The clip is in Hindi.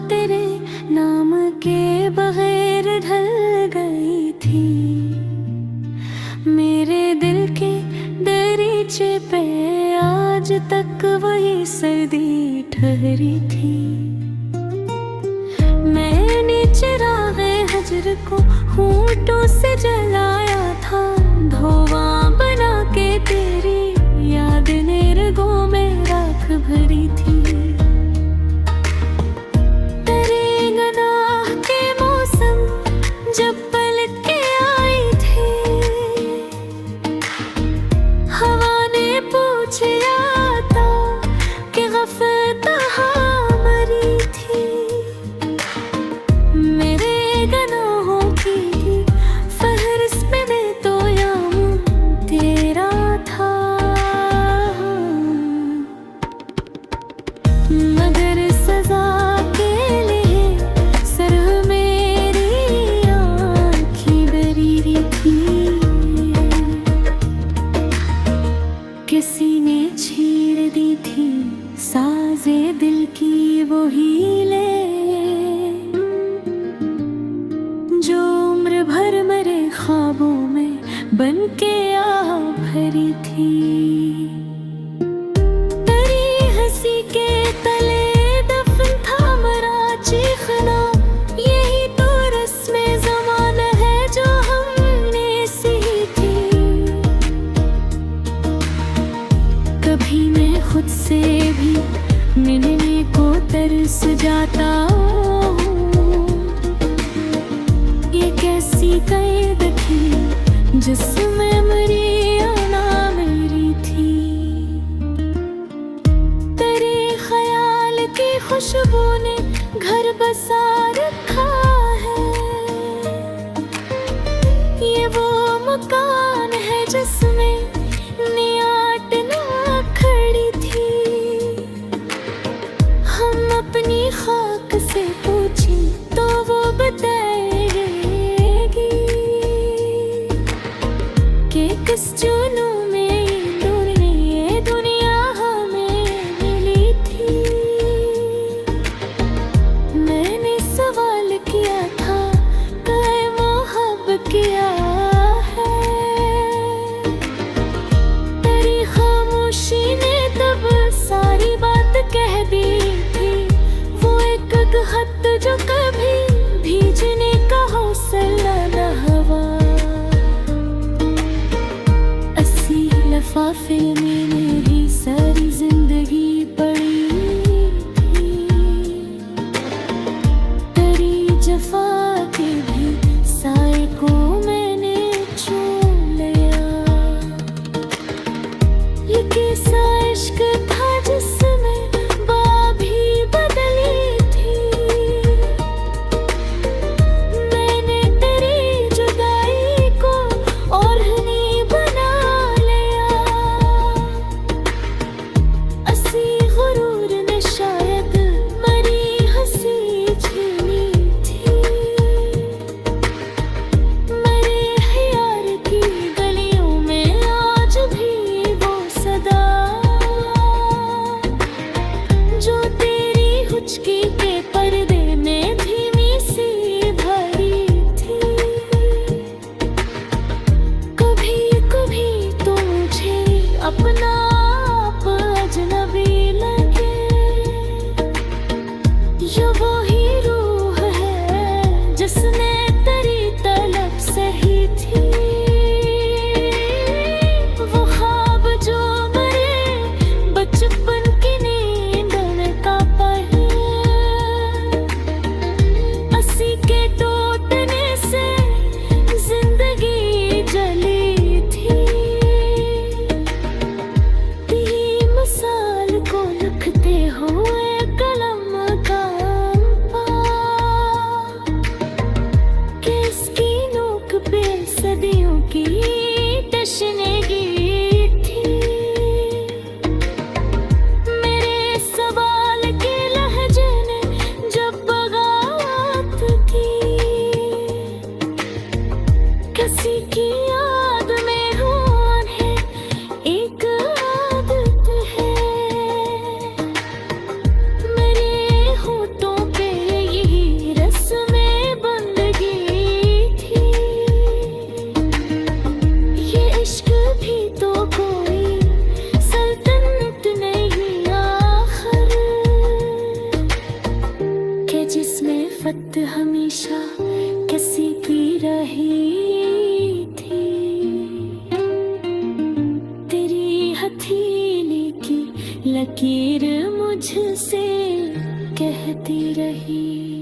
तेरे नाम के बगैर ढल गई थी। मेरे दिल के दरीचे पे आज तक वही सर्दी ठहरी थी। मैंने चिरागे हजर को होंठों से जलाया था, धुआं बना के तेरी याद ने रगों में राख भरी थी। तेरे गनाह के मौसम जब पलट के आई थी, हवा ने पूछ लिया था कि गफलत कहाँ मरी थी। मेरे गनाहों की फहरिस्त में मैं तो याम तेरा था, मगर सजा के लिए सर मेरी आँखें डरी थी। किसी ने छेड़ दी थी साजे दिल की वो हीले, जो उम्र भर मेरे ख्वाबों में बन के आ भरी थी। तेरी हंसी के तले दफन था मेरा चीखना, यही तो रस्मे ज़माना है जो हमने सीखी। कभी मैं खुद से भी मिलने को तरस जाता हूँ, ये कैसी कैद थी जिसमें मेरी आना मेरी थी। तेरे ख्याल की खुशबू ने घर बसा रखा है, ये वो मकान है जिसमें नियाट ना खड़ी थी। हम अपनी खाक से पूछें तो वो बताएगी कि किस जुनून में ये दुनिया हमें मिली थी। मैंने सवाल किया था कहे मोहब्बत किया है, तेरी खामोशी ने तब सारी बात कह दी थी। वो एक खत जो कभी भीजने का हौसला न हवा, अस्सी लिफाफे में मेरी सारी जिंदगी पड़ी थी। तेरी जफा के भी साए को मैंने चूम लिया। ये कैसा इश्क था जिसमें बात भी बदली थी। मैंने तेरी जुदाई को ओढ़नी बना लिया। लकीर मुझसे कहती रही।